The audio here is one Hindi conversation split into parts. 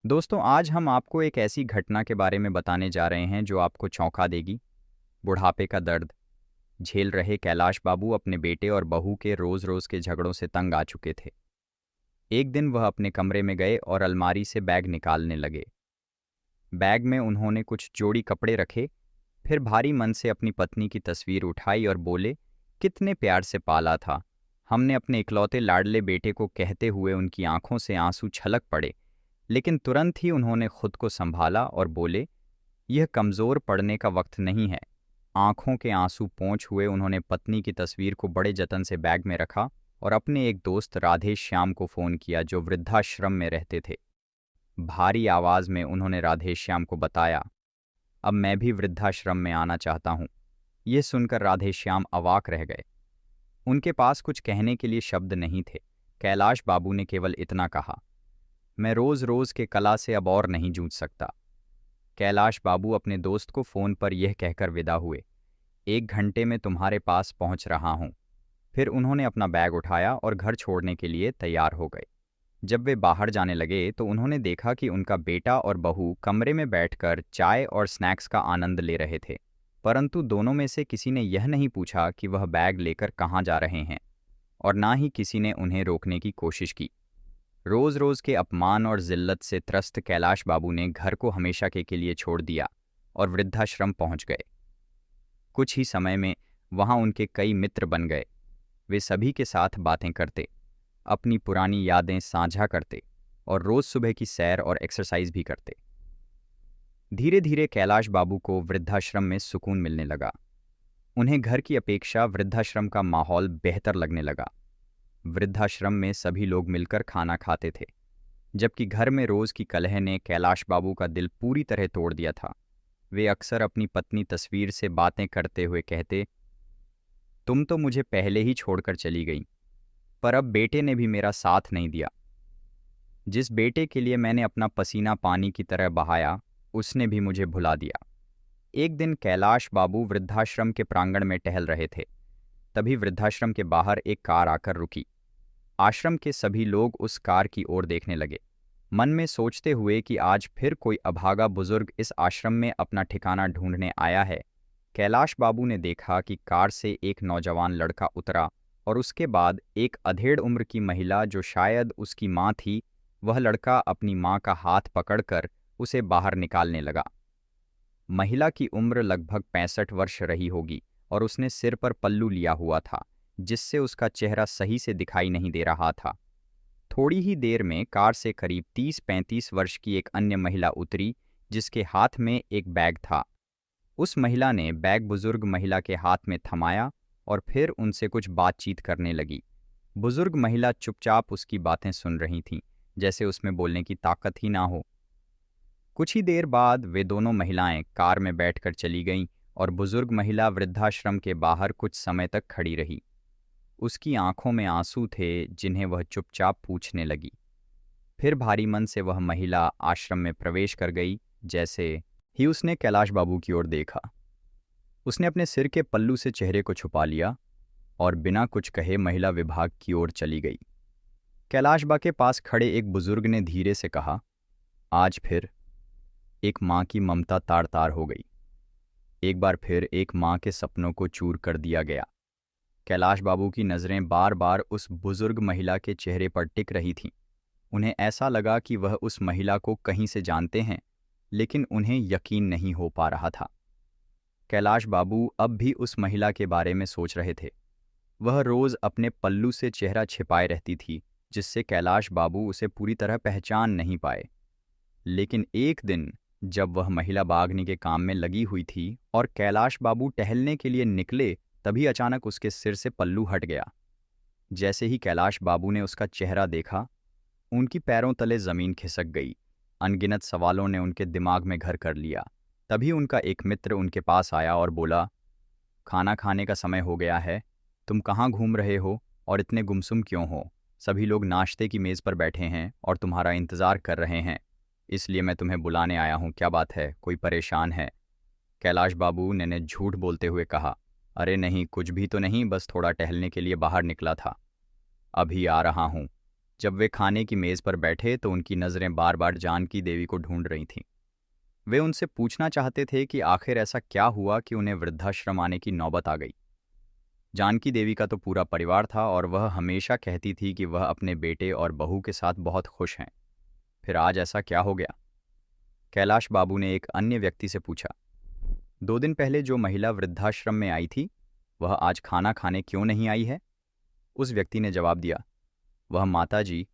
दोस्तों, आज हम आपको एक ऐसी घटना के बारे में बताने जा रहे हैं जो आपको चौंका देगी। बुढ़ापे का दर्द झेल रहे कैलाश बाबू अपने बेटे और बहू के रोज रोज के झगड़ों से तंग आ चुके थे। एक दिन वह अपने कमरे में गए और अलमारी से बैग निकालने लगे। बैग में उन्होंने कुछ जोड़ी कपड़े रखे, फिर भारी मन से अपनी पत्नी की तस्वीर उठाई और बोले, कितने प्यार से पाला था हमने अपने इकलौते लाडले बेटे को। कहते हुए उनकी आंखों से आंसू छलक पड़े, लेकिन तुरंत ही उन्होंने खुद को संभाला और बोले, यह कमज़ोर पड़ने का वक्त नहीं है। आंखों के आंसू पोंछ हुए उन्होंने पत्नी की तस्वीर को बड़े जतन से बैग में रखा और अपने एक दोस्त राधे श्याम को फ़ोन किया जो वृद्धाश्रम में रहते थे। भारी आवाज़ में उन्होंने राधे श्याम को बताया, अब मैं भी वृद्धाश्रम में आना चाहता हूँ। यह सुनकर राधे श्याम अवाक रह गए। उनके पास कुछ कहने के लिए शब्द नहीं थे। कैलाश बाबू ने केवल इतना कहा, मैं रोज रोज के कला से अब और नहीं जूझ सकता। कैलाश बाबू अपने दोस्त को फोन पर यह कहकर विदा हुए, 1 घंटे में तुम्हारे पास पहुंच रहा हूं। फिर उन्होंने अपना बैग उठाया और घर छोड़ने के लिए तैयार हो गए। जब वे बाहर जाने लगे तो उन्होंने देखा कि उनका बेटा और बहू कमरे में बैठकर चाय और स्नैक्स का आनंद ले रहे थे, परंतु दोनों में से किसी ने यह नहीं पूछा कि वह बैग लेकर कहाँ जा रहे हैं, और ना ही किसी ने उन्हें रोकने की कोशिश की। रोज रोज के अपमान और जिल्लत से त्रस्त कैलाश बाबू ने घर को हमेशा के लिए छोड़ दिया और वृद्धाश्रम पहुंच गए। कुछ ही समय में वहां उनके कई मित्र बन गए। वे सभी के साथ बातें करते, अपनी पुरानी यादें साझा करते और रोज सुबह की सैर और एक्सरसाइज भी करते। धीरे धीरे कैलाश बाबू को वृद्धाश्रम में सुकून मिलने लगा। उन्हें घर की अपेक्षा वृद्धाश्रम का माहौल बेहतर लगने लगा। वृद्धाश्रम में सभी लोग मिलकर खाना खाते थे, जबकि घर में रोज की कलह ने कैलाश बाबू का दिल पूरी तरह तोड़ दिया था। वे अक्सर अपनी पत्नी तस्वीर से बातें करते हुए कहते, तुम तो मुझे पहले ही छोड़कर चली गई, पर अब बेटे ने भी मेरा साथ नहीं दिया। जिस बेटे के लिए मैंने अपना पसीना पानी की तरह बहाया, उसने भी मुझे भुला दिया। एक दिन कैलाश बाबू वृद्धाश्रम के प्रांगण में टहल रहे थे। तभी वृद्धाश्रम के बाहर एक कार आकर रुकी। आश्रम के सभी लोग उस कार की ओर देखने लगे, मन में सोचते हुए कि आज फिर कोई अभागा बुजुर्ग इस आश्रम में अपना ठिकाना ढूंढने आया है। कैलाश बाबू ने देखा कि कार से एक नौजवान लड़का उतरा और उसके बाद एक अधेड़ उम्र की महिला जो शायद उसकी माँ थी। वह लड़का अपनी माँ का हाथ पकड़कर उसे बाहर निकालने लगा। महिला की उम्र लगभग 65 वर्ष रही होगी और उसने सिर पर पल्लू लिया हुआ था, जिससे उसका चेहरा सही से दिखाई नहीं दे रहा था। थोड़ी ही देर में कार से करीब 30-35 वर्ष की एक अन्य महिला उतरी, जिसके हाथ में एक बैग था। उस महिला ने बैग बुजुर्ग महिला के हाथ में थमाया और फिर उनसे कुछ बातचीत करने लगी। बुजुर्ग महिला चुपचाप उसकी बातें सुन रही थीं, जैसे उसमें बोलने की ताकत ही ना हो। कुछ ही देर बाद वे दोनों महिलाएं कार में बैठकर चली गईं और बुजुर्ग महिला वृद्धाश्रम के बाहर कुछ समय तक खड़ी रही। उसकी आंखों में आंसू थे, जिन्हें वह चुपचाप पूछने लगी। फिर भारी मन से वह महिला आश्रम में प्रवेश कर गई। जैसे ही उसने कैलाश बाबू की ओर देखा, उसने अपने सिर के पल्लू से चेहरे को छुपा लिया और बिना कुछ कहे महिला विभाग की ओर चली गई। कैलाश बा के पास खड़े एक बुजुर्ग ने धीरे से कहा, आज फिर एक माँ की ममता तार तार हो गई। एक बार फिर एक माँ के सपनों को चूर कर दिया गया। कैलाश बाबू की नज़रें बार बार उस बुजुर्ग महिला के चेहरे पर टिक रही थीं। उन्हें ऐसा लगा कि वह उस महिला को कहीं से जानते हैं, लेकिन उन्हें यकीन नहीं हो पा रहा था। कैलाश बाबू अब भी उस महिला के बारे में सोच रहे थे। वह रोज़ अपने पल्लू से चेहरा छिपाए रहती थी, जिससे कैलाश बाबू उसे पूरी तरह पहचान नहीं पाए। लेकिन एक दिन जब वह महिला बागनी के काम में लगी हुई थी और कैलाश बाबू टहलने के लिए निकले, तभी अचानक उसके सिर से पल्लू हट गया। जैसे ही कैलाश बाबू ने उसका चेहरा देखा, उनकी पैरों तले जमीन खिसक गई। अनगिनत सवालों ने उनके दिमाग में घर कर लिया। तभी उनका एक मित्र उनके पास आया और बोला, खाना खाने का समय हो गया है, तुम कहाँ घूम रहे हो और इतने गुमसुम क्यों हो? सभी लोग नाश्ते की मेज़ पर बैठे हैं और तुम्हारा इंतज़ार कर रहे हैं, इसलिए मैं तुम्हें बुलाने आया हूँ। क्या बात है, कोई परेशान है? कैलाश बाबू ने झूठ बोलते हुए कहा, अरे नहीं, कुछ भी तो नहीं, बस थोड़ा टहलने के लिए बाहर निकला था, अभी आ रहा हूँ। जब वे खाने की मेज़ पर बैठे तो उनकी नज़रें बार बार जानकी देवी को ढूंढ रही थीं। वे उनसे पूछना चाहते थे कि आखिर ऐसा क्या हुआ कि उन्हें वृद्धाश्रम आने की नौबत आ गई। जानकी देवी का तो पूरा परिवार था और वह हमेशा कहती थी कि वह अपने बेटे और बहू के साथ बहुत खुश हैं। फिर आज ऐसा क्या हो गया? कैलाश बाबू ने एक अन्य व्यक्ति से पूछा। 2 दिन पहले जो महिला वृद्धाश्रम में आई थी, वह आज खाना खाने क्यों नहीं आई है? उस व्यक्ति ने जवाब दिया, वह माता जी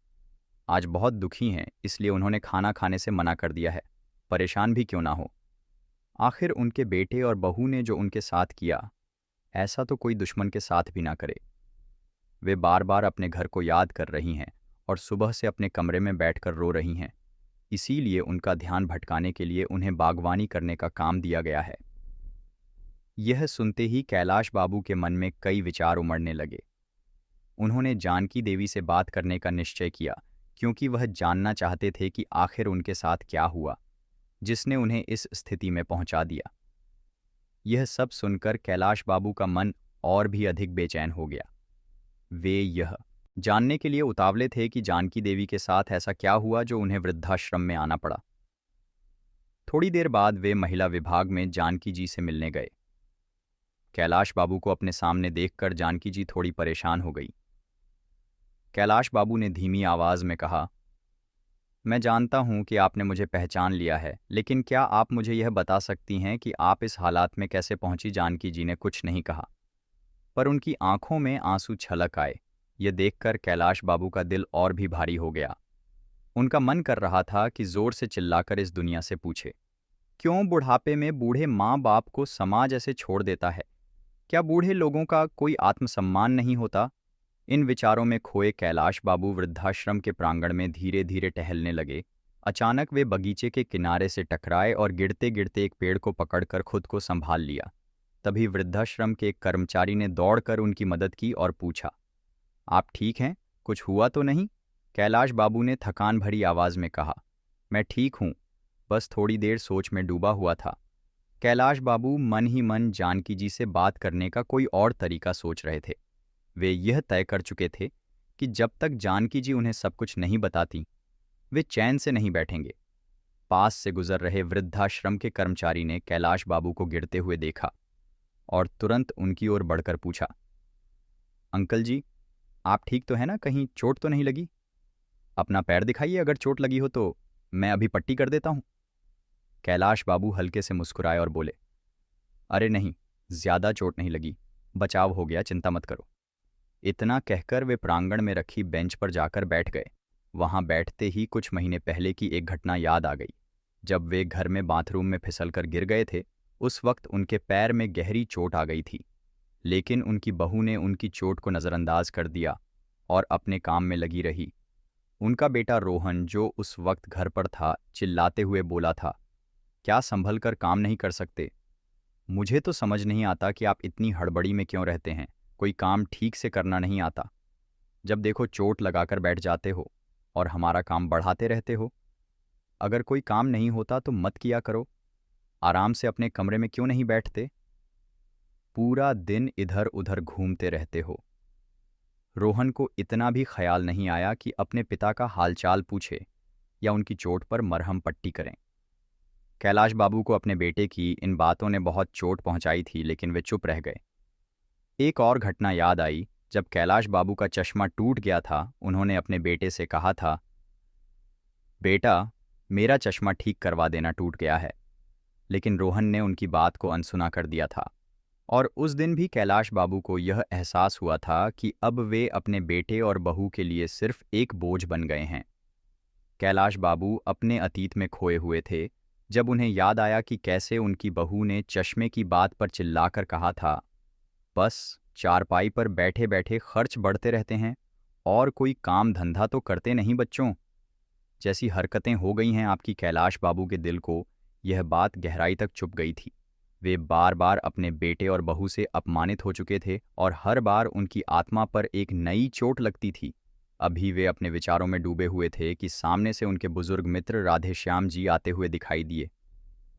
आज बहुत दुखी हैं, इसलिए उन्होंने खाना खाने से मना कर दिया है, परेशान भी क्यों ना हो। आखिर उनके बेटे और बहू ने जो उनके साथ किया, ऐसा तो कोई दुश्मन के साथ भी ना करे। वे बार बार अपने घर को याद कर रही हैं और सुबह से अपने कमरे में बैठकर रो रही हैं। इसीलिए उनका ध्यान भटकाने के लिए उन्हें बागवानी करने का काम दिया गया है। यह सुनते ही कैलाश बाबू के मन में कई विचार उमड़ने लगे। उन्होंने जानकी देवी से बात करने का निश्चय किया, क्योंकि वह जानना चाहते थे कि आखिर उनके साथ क्या हुआ, जिसने उन्हें इस स्थिति में पहुंचा दिया। यह सब सुनकर कैलाश बाबू का मन और भी अधिक बेचैन हो गया। वे यह जानने के लिए उतावले थे कि जानकी देवी के साथ ऐसा क्या हुआ जो उन्हें वृद्धाश्रम में आना पड़ा। थोड़ी देर बाद वे महिला विभाग में जानकी जी से मिलने गए। कैलाश बाबू को अपने सामने देखकर जानकी जी थोड़ी परेशान हो गई। कैलाश बाबू ने धीमी आवाज में कहा, मैं जानता हूं कि आपने मुझे पहचान लिया है, लेकिन क्या आप मुझे यह बता सकती हैं कि आप इस हालात में कैसे पहुंची? जानकी जी ने कुछ नहीं कहा, पर उनकी आंखों में आंसू छलक आए। यह देखकर कैलाश बाबू का दिल और भी भारी हो गया। उनका मन कर रहा था कि जोर से चिल्लाकर इस दुनिया से पूछे, क्यों बुढ़ापे में बूढ़े माँ बाप को समाज ऐसे छोड़ देता है? क्या बूढ़े लोगों का कोई आत्मसम्मान नहीं होता? इन विचारों में खोए कैलाश बाबू वृद्धाश्रम के प्रांगण में धीरे धीरे टहलने लगे। अचानक वे बगीचे के किनारे से टकराए और गिरते गिरते एक पेड़ को पकड़कर खुद को संभाल लिया। तभी वृद्धाश्रम के एक कर्मचारी ने दौड़कर उनकी मदद की और पूछा, आप ठीक हैं? कुछ हुआ तो नहीं? कैलाश बाबू ने थकान भरी आवाज में कहा, मैं ठीक हूं, बस थोड़ी देर सोच में डूबा हुआ था। कैलाश बाबू मन ही मन जानकी जी से बात करने का कोई और तरीका सोच रहे थे। वे यह तय कर चुके थे कि जब तक जानकी जी उन्हें सब कुछ नहीं बताती, वे चैन से नहीं बैठेंगे। पास से गुजर रहे वृद्धाश्रम के कर्मचारी ने कैलाश बाबू को गिरते हुए देखा और तुरंत उनकी ओर बढ़कर पूछा, अंकल जी, आप ठीक तो हैं ना? कहीं चोट तो नहीं लगी? अपना पैर दिखाइए, अगर चोट लगी हो तो मैं अभी पट्टी कर देता हूं। कैलाश बाबू हल्के से मुस्कुराए और बोले, अरे नहीं, ज्यादा चोट नहीं लगी, बचाव हो गया, चिंता मत करो। इतना कहकर वे प्रांगण में रखी बेंच पर जाकर बैठ गए। वहां बैठते ही कुछ महीने पहले की एक घटना याद आ गई। जब वे घर में बाथरूम में फिसलकर गिर गए थे, उस वक्त उनके पैर में गहरी चोट आ गई थी, लेकिन उनकी बहू ने उनकी चोट को नज़रअंदाज कर दिया और अपने काम में लगी रही। उनका बेटा रोहन, जो उस वक्त घर पर था, चिल्लाते हुए बोला था, क्या संभल कर काम नहीं कर सकते? मुझे तो समझ नहीं आता कि आप इतनी हड़बड़ी में क्यों रहते हैं, कोई काम ठीक से करना नहीं आता। जब देखो चोट लगाकर बैठ जाते हो और हमारा काम बढ़ाते रहते हो। अगर कोई काम नहीं होता तो मत किया करो, आराम से अपने कमरे में क्यों नहीं बैठते? पूरा दिन इधर उधर घूमते रहते हो। रोहन को इतना भी ख्याल नहीं आया कि अपने पिता का हालचाल पूछे या उनकी चोट पर मरहम पट्टी करें। कैलाश बाबू को अपने बेटे की इन बातों ने बहुत चोट पहुंचाई थी, लेकिन वे चुप रह गए। एक और घटना याद आई। जब कैलाश बाबू का चश्मा टूट गया था, उन्होंने अपने बेटे से कहा था, बेटा, मेरा चश्मा ठीक करवा देना, टूट गया है। लेकिन रोहन ने उनकी बात को अनसुना कर दिया था और उस दिन भी कैलाश बाबू को यह एहसास हुआ था कि अब वे अपने बेटे और बहू के लिए सिर्फ एक बोझ बन गए हैं। कैलाश बाबू अपने अतीत में खोए हुए थे, जब उन्हें याद आया कि कैसे उनकी बहू ने चश्मे की बात पर चिल्लाकर कहा था, बस चारपाई पर बैठे बैठे खर्च बढ़ते रहते हैं और कोई काम धंधा तो करते नहीं बच्चों। जैसी हरकतें हो गई हैं आपकी। कैलाश बाबू के दिल को यह बात गहराई तक चुभ गई थी। वे बार बार अपने बेटे और बहू से अपमानित हो चुके थे और हर बार उनकी आत्मा पर एक नई चोट लगती थी। अभी वे अपने विचारों में डूबे हुए थे कि सामने से उनके बुजुर्ग मित्र राधेश्याम जी आते हुए दिखाई दिए।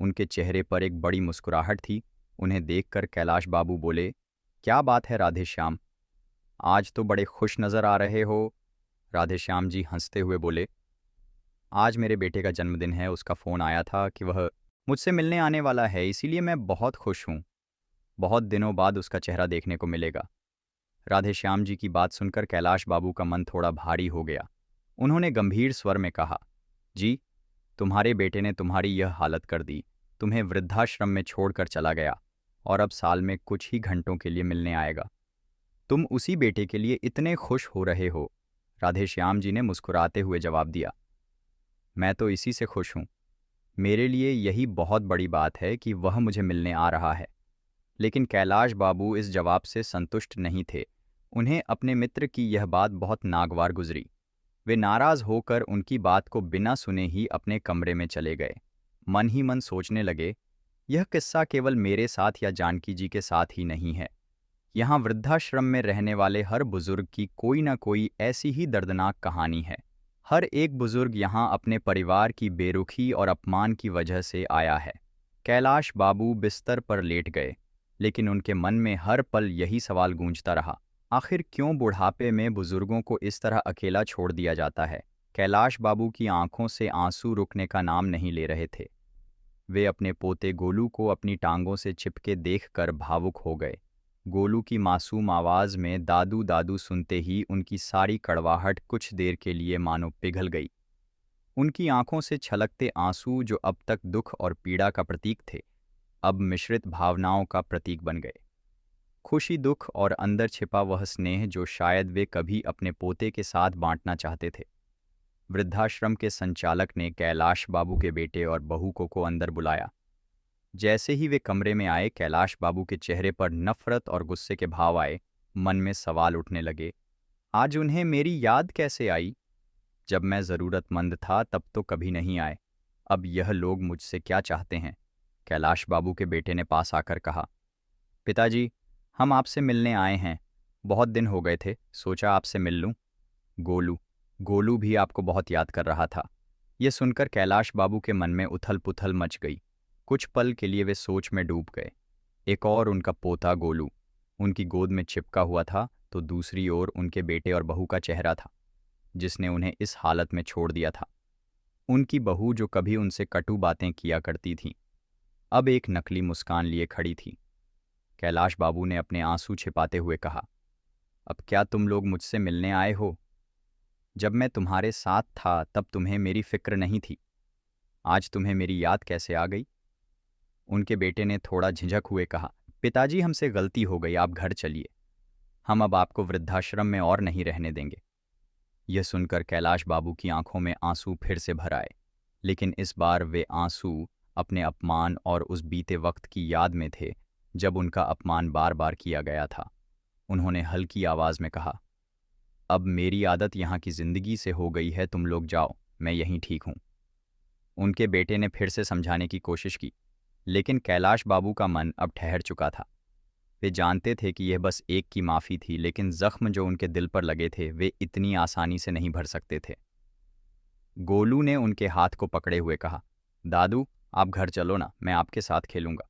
उनके चेहरे पर एक बड़ी मुस्कुराहट थी। उन्हें देखकर कैलाश बाबू बोले, क्या बात है राधेश्याम, आज तो बड़े खुश नजर आ रहे हो। राधेश्याम जी हंसते हुए बोले, आज मेरे बेटे का जन्मदिन है, उसका फ़ोन आया था कि वह मुझसे मिलने आने वाला है, इसीलिए मैं बहुत खुश हूँ। बहुत दिनों बाद उसका चेहरा देखने को मिलेगा। राधेश्याम जी की बात सुनकर कैलाश बाबू का मन थोड़ा भारी हो गया। उन्होंने गंभीर स्वर में कहा, जी, तुम्हारे बेटे ने तुम्हारी यह हालत कर दी, तुम्हें वृद्धाश्रम में छोड़कर चला गया और अब साल में कुछ ही घंटों के लिए मिलने आएगा। तुम उसी बेटे के लिए इतने खुश हो रहे हो। राधेश्याम जी ने मुस्कुराते हुए जवाब दिया, मैं तो इसी से खुश हूँ। मेरे लिए यही बहुत बड़ी बात है कि वह मुझे मिलने आ रहा है। लेकिन कैलाश बाबू इस जवाब से संतुष्ट नहीं थे। उन्हें अपने मित्र की यह बात बहुत नागवार गुजरी। वे नाराज होकर उनकी बात को बिना सुने ही अपने कमरे में चले गए। मन ही मन सोचने लगे, यह किस्सा केवल मेरे साथ या जानकी जी के साथ ही नहीं है। यहाँ वृद्धाश्रम में रहने वाले हर बुजुर्ग की कोई ना कोई ऐसी ही दर्दनाक कहानी है। हर एक बुजुर्ग यहाँ अपने परिवार की बेरुखी और अपमान की वजह से आया है। कैलाश बाबू बिस्तर पर लेट गए, लेकिन उनके मन में हर पल यही सवाल गूंजता रहा, आखिर क्यों बुढ़ापे में बुजुर्गों को इस तरह अकेला छोड़ दिया जाता है। कैलाश बाबू की आंखों से आंसू रुकने का नाम नहीं ले रहे थे। वे अपने पोते गोलू को अपनी टांगों से चिपके देखकर भावुक हो गए। गोलू की मासूम आवाज़ में दादू दादू सुनते ही उनकी सारी कड़वाहट कुछ देर के लिए मानो पिघल गई। उनकी आंखों से छलकते आंसू जो अब तक दुख और पीड़ा का प्रतीक थे, अब मिश्रित भावनाओं का प्रतीक बन गए। खुशी, दुख और अंदर छिपा वह स्नेह जो शायद वे कभी अपने पोते के साथ बांटना चाहते थे। वृद्धाश्रम के संचालक ने कैलाश बाबू के बेटे और बहू को अंदर बुलाया। जैसे ही वे कमरे में आए, कैलाश बाबू के चेहरे पर नफरत और गुस्से के भाव आए। मन में सवाल उठने लगे, आज उन्हें मेरी याद कैसे आई? जब मैं ज़रूरतमंद था तब तो कभी नहीं आए। अब यह लोग मुझसे क्या चाहते हैं? कैलाश बाबू के बेटे ने पास आकर कहा, पिताजी, हम आपसे मिलने आए हैं। बहुत दिन हो गए थे, सोचा आपसे मिल लूं। गोलू गोलू भी आपको बहुत याद कर रहा था। यह सुनकर कैलाश बाबू के मन में उथल पुथल मच गई। कुछ पल के लिए वे सोच में डूब गए। एक और उनका पोता गोलू उनकी गोद में चिपका हुआ था, तो दूसरी ओर उनके बेटे और बहू का चेहरा था, जिसने उन्हें इस हालत में छोड़ दिया था। उनकी बहू जो कभी उनसे कटु बातें किया करती थी, अब एक नकली मुस्कान लिए खड़ी थी। कैलाश बाबू ने अपने आंसू छिपाते हुए कहा, अब क्या तुम लोग मुझसे मिलने आए हो? जब मैं तुम्हारे साथ था तब तुम्हें मेरी फिक्र नहीं थी। आज तुम्हें मेरी याद कैसे आ गई? उनके बेटे ने थोड़ा झिझक हुए कहा, पिताजी, हमसे गलती हो गई, आप घर चलिए। हम अब आपको वृद्धाश्रम में और नहीं रहने देंगे। यह सुनकर कैलाश बाबू की आंखों में आंसू फिर से भर आए, लेकिन इस बार वे आंसू अपने अपमान और उस बीते वक्त की याद में थे जब उनका अपमान बार बार किया गया था। उन्होंने हल्की आवाज में कहा, अब मेरी आदत यहाँ की जिंदगी से हो गई है, तुम लोग जाओ, मैं यहीं ठीक हूँ। उनके बेटे ने फिर से समझाने की कोशिश की, लेकिन कैलाश बाबू का मन अब ठहर चुका था। वे जानते थे कि यह बस एक की माफ़ी थी, लेकिन जख्म जो उनके दिल पर लगे थे वे इतनी आसानी से नहीं भर सकते थे। गोलू ने उनके हाथ को पकड़े हुए कहा, दादू, आप घर चलो ना, मैं आपके साथ खेलूंगा।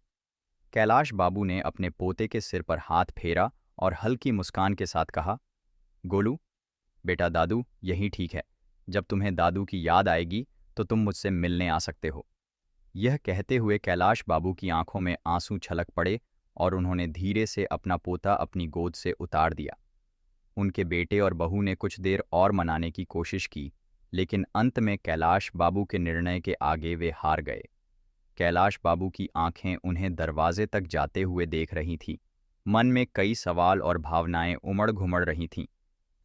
कैलाश बाबू ने अपने पोते के सिर पर हाथ फेरा और हल्की मुस्कान के साथ कहा, गोलू बेटा, दादू यही ठीक है। जब तुम्हें दादू की याद आएगी तो तुम मुझसे मिलने आ सकते हो। यह कहते हुए कैलाश बाबू की आंखों में आंसू छलक पड़े और उन्होंने धीरे से अपना पोता अपनी गोद से उतार दिया। उनके बेटे और बहू ने कुछ देर और मनाने की कोशिश की, लेकिन अंत में कैलाश बाबू के निर्णय के आगे वे हार गए। कैलाश बाबू की आंखें उन्हें दरवाजे तक जाते हुए देख रही थीं। मन में कई सवाल और भावनाएं उमड़ घुमड़ रही थीं,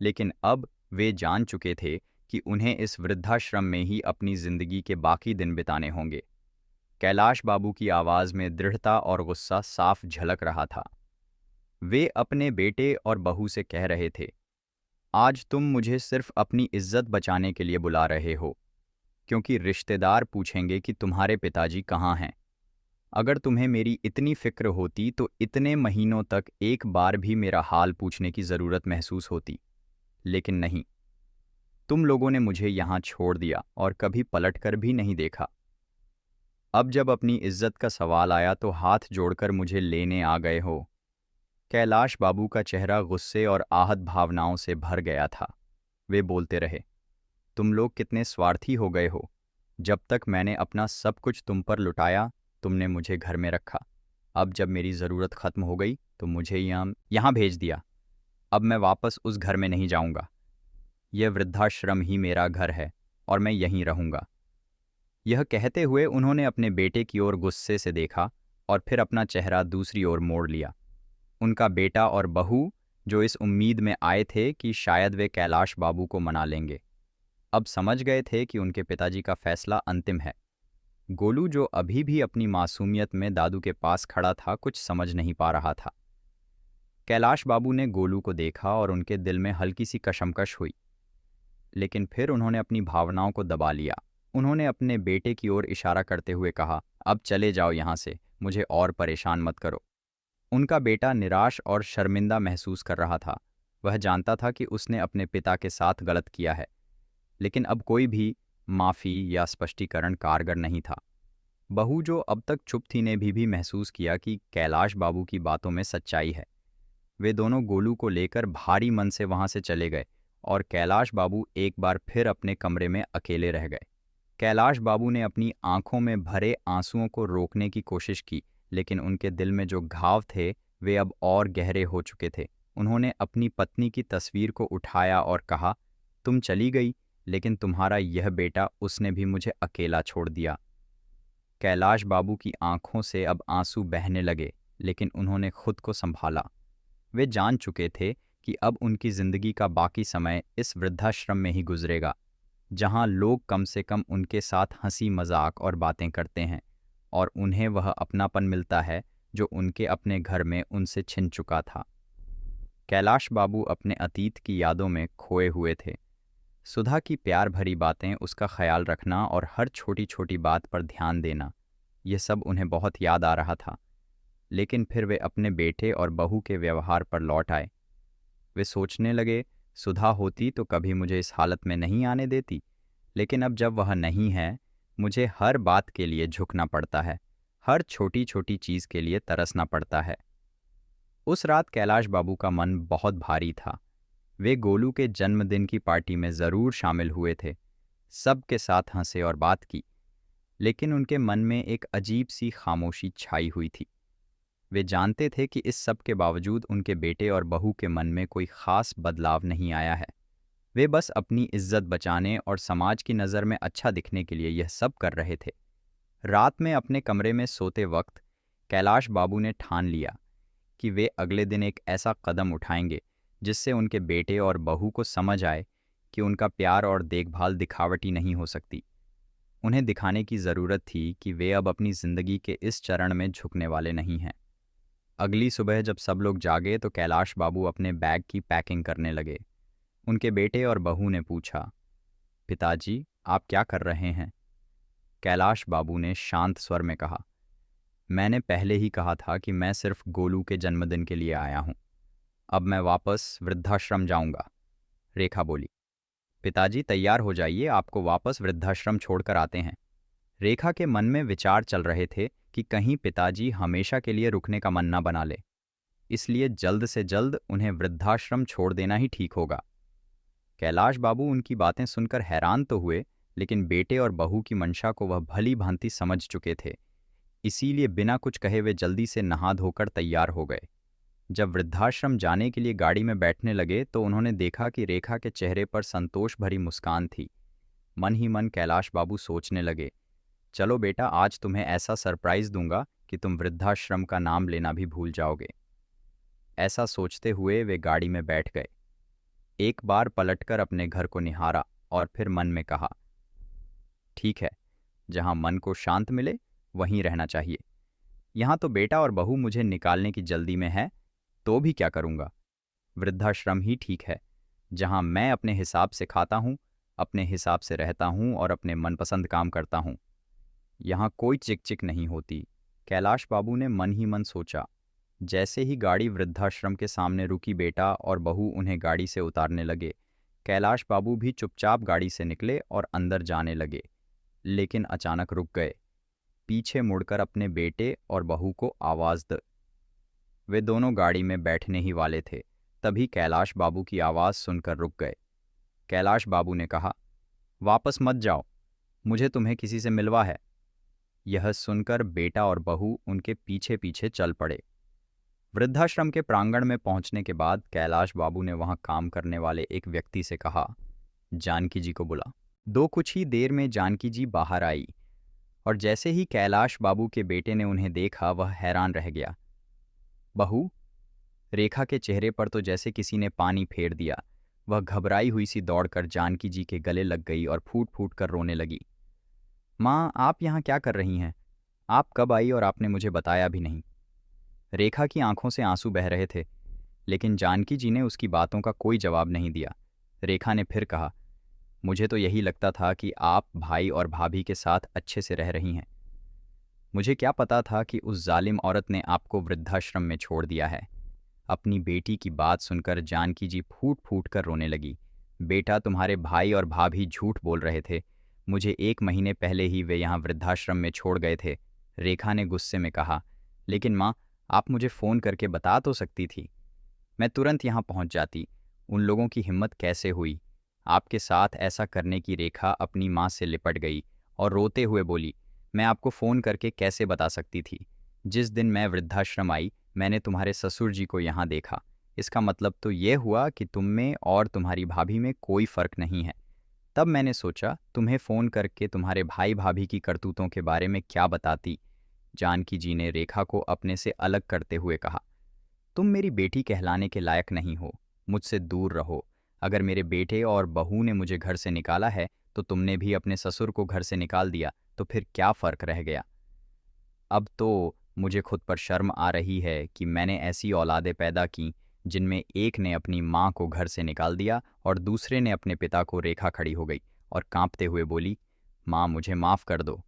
लेकिन अब वे जान चुके थे कि उन्हें इस वृद्धाश्रम में ही अपनी जिंदगी के बाकी दिन बिताने होंगे। कैलाश बाबू की आवाज में दृढ़ता और गुस्सा साफ झलक रहा था। वे अपने बेटे और बहू से कह रहे थे, आज तुम मुझे सिर्फ अपनी इज्जत बचाने के लिए बुला रहे हो, क्योंकि रिश्तेदार पूछेंगे कि तुम्हारे पिताजी कहाँ हैं। अगर तुम्हें मेरी इतनी फिक्र होती तो इतने महीनों तक एक बार भी मेरा हाल पूछने की ज़रूरत महसूस होती, लेकिन नहीं। तुम लोगों ने मुझे यहाँ छोड़ दिया और कभी पलटकर भी नहीं देखा। अब जब अपनी इज्जत का सवाल आया तो हाथ जोड़कर मुझे लेने आ गए हो। कैलाश बाबू का चेहरा गुस्से और आहत भावनाओं से भर गया था। वे बोलते रहे, तुम लोग कितने स्वार्थी हो गए हो। जब तक मैंने अपना सब कुछ तुम पर लुटाया, तुमने मुझे घर में रखा। अब जब मेरी ज़रूरत ख़त्म हो गई तो मुझे यहाँ भेज दिया। अब मैं वापस उस घर में नहीं जाऊँगा। यह वृद्धाश्रम ही मेरा घर है और मैं यहीं रहूँगा। यह कहते हुए उन्होंने अपने बेटे की ओर गुस्से से देखा और फिर अपना चेहरा दूसरी ओर मोड़ लिया। उनका बेटा और बहू, जो इस उम्मीद में आए थे कि शायद वे कैलाश बाबू को मना लेंगे, अब समझ गए थे कि उनके पिताजी का फैसला अंतिम है। गोलू, जो अभी भी अपनी मासूमियत में दादू के पास खड़ा था, कुछ समझ नहीं पा रहा था। कैलाश बाबू ने गोलू को देखा और उनके दिल में हल्की सी कशमकश हुई, लेकिन फिर उन्होंने अपनी भावनाओं को दबा लिया। उन्होंने अपने बेटे की ओर इशारा करते हुए कहा, अब चले जाओ यहाँ से, मुझे और परेशान मत करो। उनका बेटा निराश और शर्मिंदा महसूस कर रहा था। वह जानता था कि उसने अपने पिता के साथ गलत किया है, लेकिन अब कोई भी माफ़ी या स्पष्टीकरण कारगर नहीं था। बहू, जो अब तक चुप थी, ने भी महसूस किया कि कैलाश बाबू की बातों में सच्चाई है। वे दोनों गोलू को लेकर भारी मन से वहां से चले गए और कैलाश बाबू एक बार फिर अपने कमरे में अकेले रह गए। कैलाश बाबू ने अपनी आंखों में भरे आंसुओं को रोकने की कोशिश की, लेकिन उनके दिल में जो घाव थे वे अब और गहरे हो चुके थे। उन्होंने अपनी पत्नी की तस्वीर को उठाया और कहा, तुम चली गई, लेकिन तुम्हारा यह बेटा, उसने भी मुझे अकेला छोड़ दिया। कैलाश बाबू की आंखों से अब आंसू बहने लगे, लेकिन उन्होंने खुद को संभाला। वे जान चुके थे कि अब उनकी जिंदगी का बाकी समय इस वृद्धाश्रम में ही गुजरेगा, जहां लोग कम से कम उनके साथ हंसी मजाक और बातें करते हैं और उन्हें वह अपनापन मिलता है जो उनके अपने घर में उनसे छिन चुका था। कैलाश बाबू अपने अतीत की यादों में खोए हुए थे। सुधा की प्यार भरी बातें, उसका ख्याल रखना और हर छोटी छोटी बात पर ध्यान देना, यह सब उन्हें बहुत याद आ रहा था। लेकिन फिर वे अपने बेटे और बहू के व्यवहार पर लौट आए। वे सोचने लगे, सुधा होती तो कभी मुझे इस हालत में नहीं आने देती, लेकिन अब जब वह नहीं है, मुझे हर बात के लिए झुकना पड़ता है, हर छोटी छोटी चीज़ के लिए तरसना पड़ता है। उस रात कैलाश बाबू का मन बहुत भारी था। वे गोलू के जन्मदिन की पार्टी में ज़रूर शामिल हुए थे, सबके साथ हंसे और बात की, लेकिन उनके मन में एक अजीब सी खामोशी छाई हुई थी। वे जानते थे कि इस सब के बावजूद उनके बेटे और बहू के मन में कोई खास बदलाव नहीं आया है। वे बस अपनी इज्जत बचाने और समाज की नज़र में अच्छा दिखने के लिए यह सब कर रहे थे। रात में अपने कमरे में सोते वक्त कैलाश बाबू ने ठान लिया कि वे अगले दिन एक ऐसा कदम उठाएंगे जिससे उनके बेटे और बहू को समझ आए कि उनका प्यार और देखभाल दिखावटी नहीं हो सकती। उन्हें दिखाने की ज़रूरत थी कि वे अब अपनी ज़िंदगी के इस चरण में झुकने वाले नहीं हैं। अगली सुबह जब सब लोग जागे तो कैलाश बाबू अपने बैग की पैकिंग करने लगे। उनके बेटे और बहू ने पूछा, पिताजी, आप क्या कर रहे हैं? कैलाश बाबू ने शांत स्वर में कहा, मैंने पहले ही कहा था कि मैं सिर्फ गोलू के जन्मदिन के लिए आया हूं। अब मैं वापस वृद्धाश्रम जाऊंगा। रेखा बोली, पिताजी तैयार हो जाइए, आपको वापस वृद्धाश्रम छोड़कर आते हैं। रेखा के मन में विचार चल रहे थे कि कहीं पिताजी हमेशा के लिए रुकने का मन न बना ले, इसलिए जल्द से जल्द उन्हें वृद्धाश्रम छोड़ देना ही ठीक होगा। कैलाश बाबू उनकी बातें सुनकर हैरान तो हुए, लेकिन बेटे और बहू की मंशा को वह भली भांति समझ चुके थे, इसीलिए बिना कुछ कहे वे जल्दी से नहा धोकर तैयार हो गए। जब वृद्धाश्रम जाने के लिए गाड़ी में बैठने लगे तो उन्होंने देखा कि रेखा के चेहरे पर संतोष भरी मुस्कान थी। मन ही मन कैलाश बाबू सोचने लगे, चलो बेटा, आज तुम्हें ऐसा सरप्राइज दूंगा कि तुम वृद्धाश्रम का नाम लेना भी भूल जाओगे। ऐसा सोचते हुए वे गाड़ी में बैठ गए। एक बार पलटकर अपने घर को निहारा और फिर मन में कहा, ठीक है, जहां मन को शांत मिले वहीं रहना चाहिए। यहां तो बेटा और बहू मुझे निकालने की जल्दी में है, तो भी क्या करूंगा। वृद्धाश्रम ही ठीक है, जहां मैं अपने हिसाब से खाता हूं, अपने हिसाब से रहता हूं और अपने मनपसंद काम करता हूं। यहाँ कोई चिक चिक नहीं होती। कैलाश बाबू ने मन ही मन सोचा। जैसे ही गाड़ी वृद्धाश्रम के सामने रुकी, बेटा और बहू उन्हें गाड़ी से उतारने लगे। कैलाश बाबू भी चुपचाप गाड़ी से निकले और अंदर जाने लगे, लेकिन अचानक रुक गए। पीछे मुड़कर अपने बेटे और बहू को आवाज़ द। वे दोनों गाड़ी में बैठने ही वाले थे, तभी कैलाश बाबू की आवाज़ सुनकर रुक गए। कैलाश बाबू ने कहा, वापस मत जाओ, मुझे तुम्हें किसी से मिलवा है। यह सुनकर बेटा और बहू उनके पीछे पीछे चल पड़े। वृद्धाश्रम के प्रांगण में पहुंचने के बाद कैलाश बाबू ने वहां काम करने वाले एक व्यक्ति से कहा, जानकी जी को बुला। कुछ ही देर में जानकी जी बाहर आई और जैसे ही कैलाश बाबू के बेटे ने उन्हें देखा वह हैरान रह गया। बहू, रेखा के चेहरे पर तो जैसे किसी ने पानी फेर दिया। वह घबराई हुई सी दौड़कर जानकी जी के गले लग गई और फूट फूट कर रोने लगी। माँ, आप यहाँ क्या कर रही हैं? आप कब आई और आपने मुझे बताया भी नहीं? रेखा की आंखों से आंसू बह रहे थे, लेकिन जानकी जी ने उसकी बातों का कोई जवाब नहीं दिया। रेखा ने फिर कहा, मुझे तो यही लगता था कि आप भाई और भाभी के साथ अच्छे से रह रही हैं। मुझे क्या पता था कि उस जालिम औरत ने आपको वृद्धाश्रम में छोड़ दिया है। अपनी बेटी की बात सुनकर जानकी जी फूट फूट कर रोने लगी। बेटा, तुम्हारे भाई और भाभी झूठ बोल रहे थे। मुझे 1 महीने पहले ही वे यहाँ वृद्धाश्रम में छोड़ गए थे। रेखा ने गुस्से में कहा, लेकिन माँ, आप मुझे फ़ोन करके बता तो सकती थी। मैं तुरंत यहाँ पहुँच जाती। उन लोगों की हिम्मत कैसे हुई आपके साथ ऐसा करने की? रेखा अपनी माँ से लिपट गई और रोते हुए बोली, मैं आपको फ़ोन करके कैसे बता सकती थी? जिस दिन मैं वृद्धाश्रम आई, मैंने तुम्हारे ससुर जी को यहाँ देखा। इसका मतलब तो ये हुआ कि तुम में और तुम्हारी भाभी में कोई फ़र्क नहीं है। तब मैंने सोचा तुम्हें फ़ोन करके तुम्हारे भाई भाभी की करतूतों के बारे में क्या बताती। जानकी जी ने रेखा को अपने से अलग करते हुए कहा, तुम मेरी बेटी कहलाने के लायक नहीं हो। मुझसे दूर रहो। अगर मेरे बेटे और बहू ने मुझे घर से निकाला है तो तुमने भी अपने ससुर को घर से निकाल दिया, तो फिर क्या फ़र्क रह गया? अब तो मुझे खुद पर शर्म आ रही है कि मैंने ऐसी औलादें पैदा की जिनमें एक ने अपनी माँ को घर से निकाल दिया और दूसरे ने अपने पिता को। रेखा खड़ी हो गई और कांपते हुए बोली, माँ, मुझे माफ़ कर दो।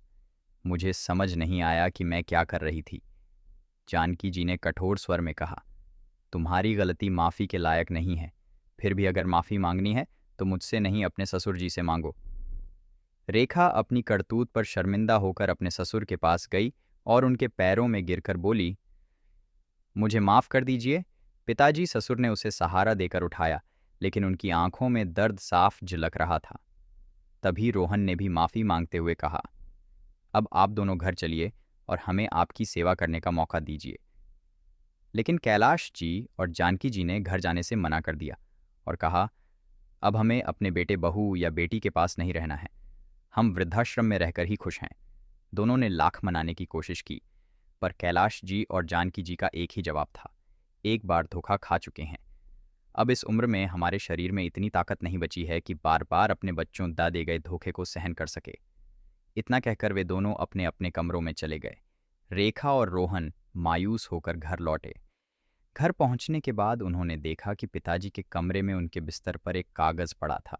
मुझे समझ नहीं आया कि मैं क्या कर रही थी। जानकी जी ने कठोर स्वर में कहा, तुम्हारी गलती माफ़ी के लायक नहीं है। फिर भी अगर माफ़ी मांगनी है तो मुझसे नहीं, अपने ससुर जी से मांगो। रेखा अपनी करतूत पर शर्मिंदा होकर अपने ससुर के पास गई और उनके पैरों में गिरकर बोली, मुझे माफ़ कर दीजिए। पिताजी, ससुर ने उसे सहारा देकर उठाया, लेकिन उनकी आंखों में दर्द साफ झलक रहा था। तभी रोहन ने भी माफ़ी मांगते हुए कहा, अब आप दोनों घर चलिए और हमें आपकी सेवा करने का मौका दीजिए। लेकिन कैलाश जी और जानकी जी ने घर जाने से मना कर दिया और कहा, अब हमें अपने बेटे बहू या बेटी के पास नहीं रहना है। हम वृद्धाश्रम में रहकर ही खुश हैं। दोनों ने लाख मनाने की कोशिश की, पर कैलाश जी और जानकी जी का एक ही जवाब था, एक बार धोखा खा चुके हैं। अब इस उम्र में हमारे शरीर में इतनी ताकत नहीं बची है कि बार बार अपने बच्चों दे गए धोखे को सहन कर सके। इतना कहकर वे दोनों अपने अपने कमरों में चले गए। रेखा और रोहन मायूस होकर घर लौटे। घर पहुंचने के बाद उन्होंने देखा कि पिताजी के कमरे में उनके बिस्तर पर एक कागज पड़ा था,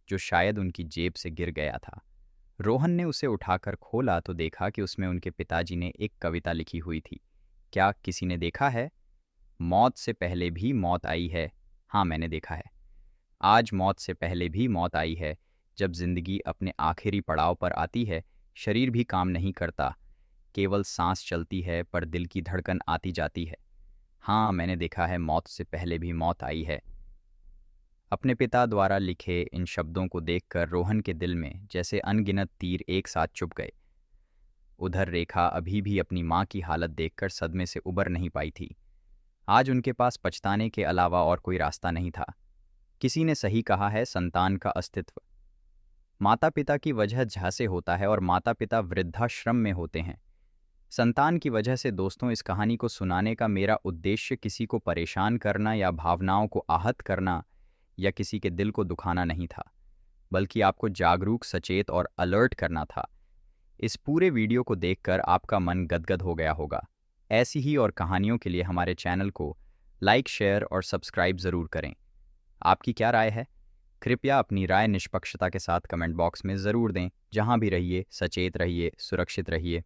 जो शायद उनकी जेब से गिर गया था। रोहन ने उसे उठाकर खोला तो देखा कि उसमें उनके पिताजी ने एक कविता लिखी हुई थी। क्या किसी ने देखा है? मौत से पहले भी मौत आई है। हाँ, मैंने देखा है। आज मौत से पहले भी मौत आई है। जब जिंदगी अपने आखिरी पड़ाव पर आती है, शरीर भी काम नहीं करता, केवल सांस चलती है, पर दिल की धड़कन आती जाती है। हाँ, मैंने देखा है, मौत से पहले भी मौत आई है। अपने पिता द्वारा लिखे इन शब्दों को देखकर रोहन के दिल में जैसे अनगिनत तीर एक साथ चुभ गए। उधर रेखा अभी भी अपनी माँ की हालत देखकर सदमे से उबर नहीं पाई थी। आज उनके पास पछताने के अलावा और कोई रास्ता नहीं था। किसी ने सही कहा है, संतान का अस्तित्व माता पिता की वजह से होता है और माता पिता वृद्धाश्रम में होते हैं। संतान की वजह से। दोस्तों, इस कहानी को सुनाने का मेरा उद्देश्य किसी को परेशान करना या भावनाओं को आहत करना या किसी के दिल को दुखाना नहीं था, बल्कि आपको जागरूक, सचेत और अलर्ट करना था। इस पूरे वीडियो को देखकर आपका मन गदगद हो गया होगा। ऐसी ही और कहानियों के लिए हमारे चैनल को लाइक, शेयर और सब्सक्राइब ज़रूर करें। आपकी क्या राय है? कृपया अपनी राय निष्पक्षता के साथ कमेंट बॉक्स में ज़रूर दें। जहां भी रहिए, सचेत रहिए, सुरक्षित रहिए।